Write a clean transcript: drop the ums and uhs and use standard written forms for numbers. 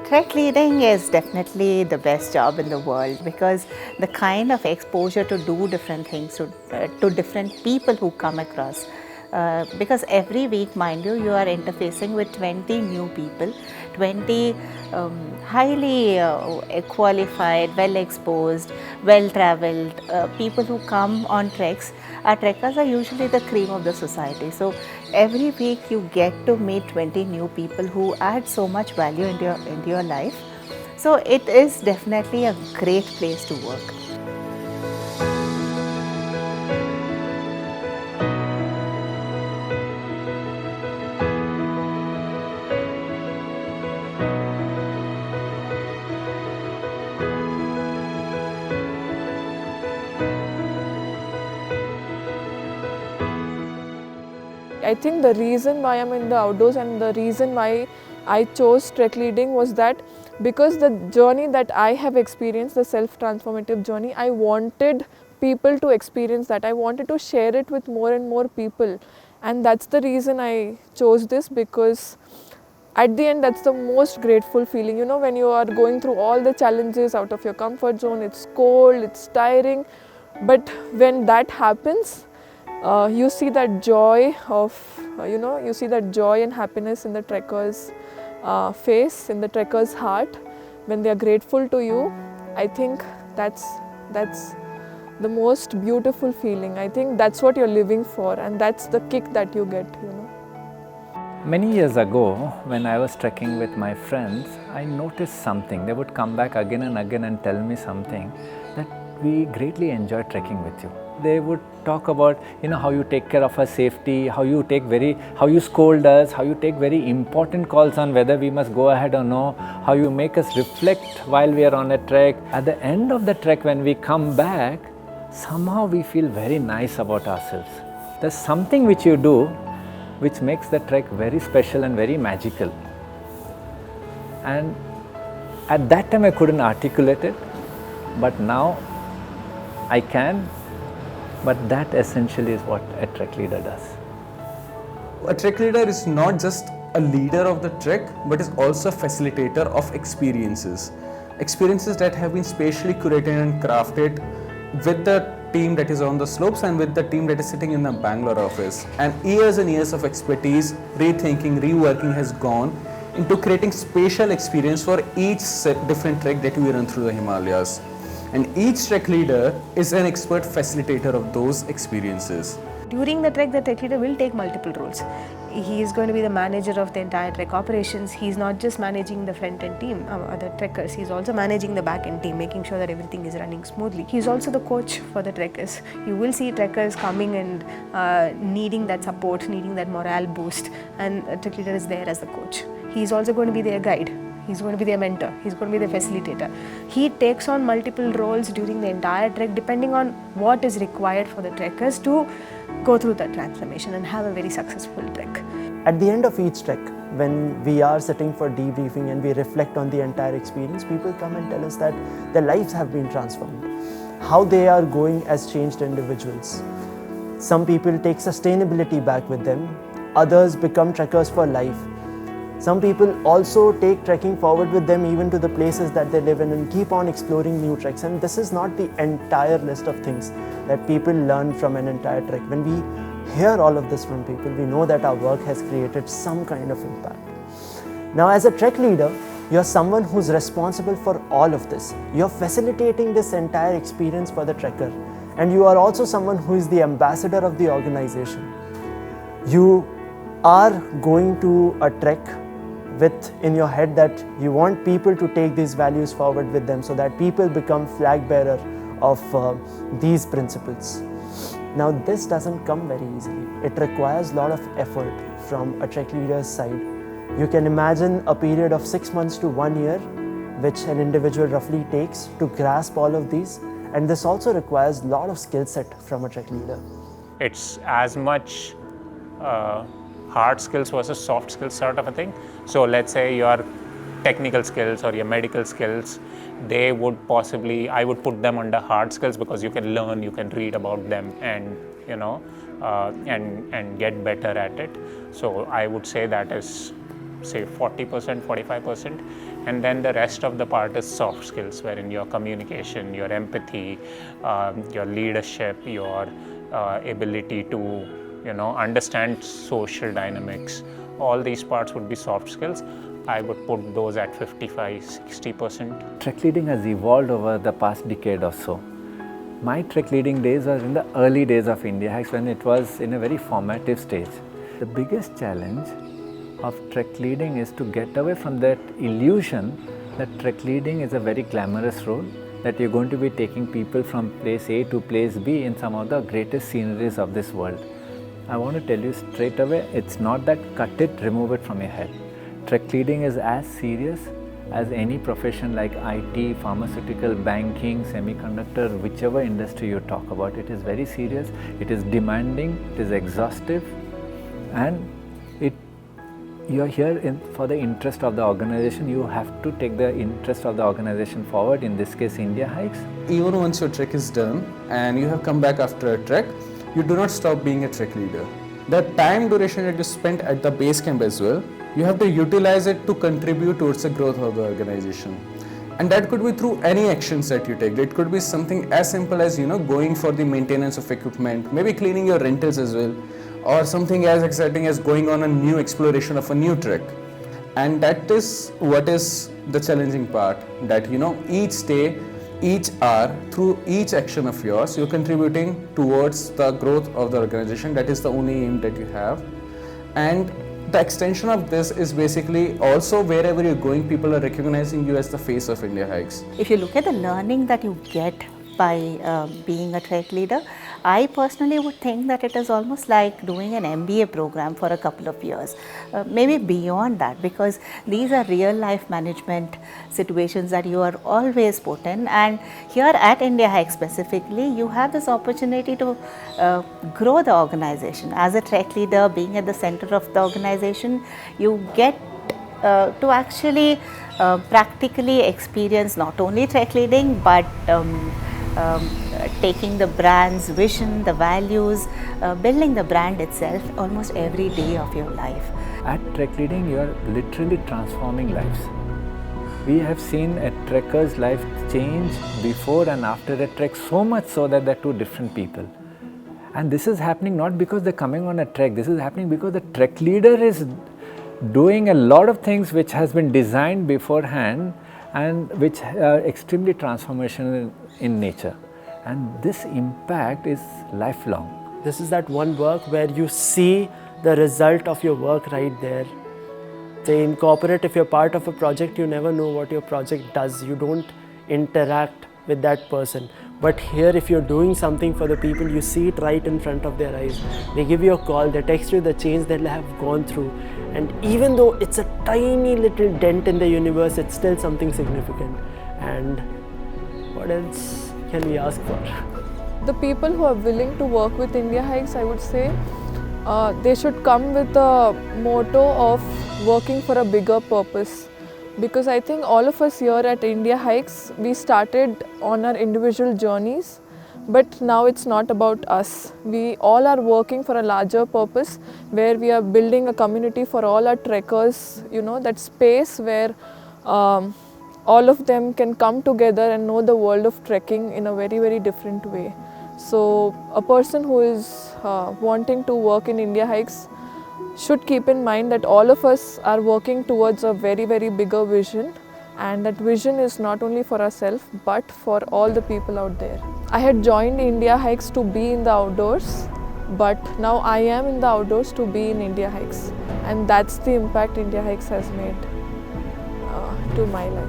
Trek leading is definitely the best job in the world because the kind of exposure to do different things to different people who come across. Because every week, mind you, you are interfacing with 20 new people, 20 highly qualified, well exposed, well traveled people who come on treks. Our trekkers are usually the cream of the society. So every week you get to meet 20 new people who add so much value into your life. So it is definitely a great place to work. I think the reason why I'm in the outdoors and the reason why I chose trek leading was that because the journey that I have experienced, the self-transformative journey, I wanted people to experience that. I wanted to share it with more and more people, and that's the reason I chose this, because at the end that's the most grateful feeling, you know, when you are going through all the challenges out of your comfort zone. It's cold, it's tiring, but when that happens, you see that joy of, you see that joy and happiness in the trekker's face, in the trekker's heart, when they are grateful to you. I think that's the most beautiful feeling. I think that's what you're living for, and that's the kick that you get, you know. Many years ago, when I was trekking with my friends, I noticed something. They would come back again and again and tell me something, that we greatly enjoy trekking with you. They would talk about, how you take care of our safety, how you scold us, how you take very important calls on whether we must go ahead or no, how you make us reflect while we are on a trek. At the end of the trek, when we come back, somehow we feel very nice about ourselves. There's something which you do which makes the trek very special and very magical. And at that time I couldn't articulate it, but now I can. But that essentially is what a trek leader does. A trek leader is not just a leader of the trek, but is also a facilitator of experiences. Experiences that have been spatially curated and crafted with the team that is on the slopes and with the team that is sitting in the Bangalore office. And years of expertise, rethinking, reworking has gone into creating spatial experience for each different trek that we run through the Himalayas. And each trek leader is an expert facilitator of those experiences. During the trek leader will take multiple roles. He is going to be the manager of the entire trek operations. He is not just managing the front end team, other trekkers. He is also managing the back end team, making sure that everything is running smoothly. He is also the coach for the trekkers. You will see trekkers coming and needing that support, needing that morale boost, and a trek leader is there as the coach. He is also going to be their guide. He's going to be their mentor. He's going to be the facilitator. He takes on multiple roles during the entire trek, depending on what is required for the trekkers to go through that transformation and have a very successful trek. At the end of each trek, when we are sitting for debriefing and we reflect on the entire experience, people come and tell us that their lives have been transformed, how they are going as changed individuals. Some people take sustainability back with them, others become trekkers for life. Some people also take trekking forward with them even to the places that they live in and keep on exploring new treks. And this is not the entire list of things that people learn from an entire trek. When we hear all of this from people, we know that our work has created some kind of impact. Now, as a trek leader, you're someone who's responsible for all of this. You're facilitating this entire experience for the trekker. And you are also someone who is the ambassador of the organization. You are going to a trek with in your head that you want people to take these values forward with them so that people become flag bearer of these principles. Now, this doesn't come very easily. It requires a lot of effort from a trek leader's side. You can imagine a period of 6 months to 1 year, which an individual roughly takes to grasp all of these. And this also requires a lot of skill set from a trek leader. It's as much hard skills versus soft skills sort of a thing. So let's say your technical skills or your medical skills, I would put them under hard skills because you can learn, you can read about them and and get better at it. So I would say that is say 40%, 45%, and then the rest of the part is soft skills, wherein your communication, your empathy, your leadership, your ability to understand social dynamics. All these parts would be soft skills. I would put those at 55-60%. Trek leading has evolved over the past decade or so. My trek leading days were in the early days of Indiahikes, when it was in a very formative stage. The biggest challenge of trek leading is to get away from that illusion that trek leading is a very glamorous role, that you're going to be taking people from place A to place B in some of the greatest sceneries of this world. I want to tell you straight away, it's not that. Cut it, remove it from your head. Trek leading is as serious as any profession like IT, pharmaceutical, banking, semiconductor, whichever industry you talk about. It is very serious, it is demanding, it is exhaustive, and you're here for the interest of the organization. You have to take the interest of the organization forward, in this case Indiahikes. Even once your trek is done and you have come back after a trek, you do not stop being a trek leader. The time duration that you spent at the base camp as well, you have to utilize it to contribute towards the growth of the organization. And that could be through any actions that you take. It could be something as simple as going for the maintenance of equipment, maybe cleaning your rentals as well, or something as exciting as going on a new exploration of a new trek. And that is what is the challenging part, that each day, each hour, through each action of yours, you're contributing towards the growth of the organization. That is the only aim that you have. And the extension of this is basically also wherever you're going, people are recognizing you as the face of Indiahikes. If you look at the learning that you get by being a trek leader, I personally would think that it is almost like doing an MBA program for a couple of years, maybe beyond that, because these are real life management situations that you are always put in. And here at Indiahikes specifically, you have this opportunity to grow the organization. As a trek leader, being at the center of the organization, you get to actually practically experience not only trek leading, but taking the brand's vision, the values, building the brand itself almost every day of your life. At trek leading, you are literally transforming lives. We have seen a trekker's life change before and after a trek, so much so that they're two different people. And this is happening not because they're coming on a trek, this is happening because the trek leader is doing a lot of things which has been designed beforehand and which are extremely transformational in nature. And this impact is lifelong. This is that one work where you see the result of your work right there. Say in corporate, if you're part of a project, you never know what your project does. You don't interact with that person. But here, if you're doing something for the people, you see it right in front of their eyes. They give you a call, they text you the change they have gone through. And even though it's a tiny little dent in the universe, it's still something significant. And what else can we ask for? The people who are willing to work with Indiahikes, I would say, they should come with a motto of working for a bigger purpose. Because I think all of us here at Indiahikes, we started on our individual journeys, but now it's not about us. We all are working for a larger purpose, where we are building a community for all our trekkers, that space where all of them can come together and know the world of trekking in a very, very different way. So a person who is wanting to work in Indiahikes should keep in mind that all of us are working towards a very, very bigger vision, and that vision is not only for ourselves but for all the people out there. I had joined Indiahikes to be in the outdoors, but now I am in the outdoors to be in Indiahikes, and that's the impact Indiahikes has made to my life.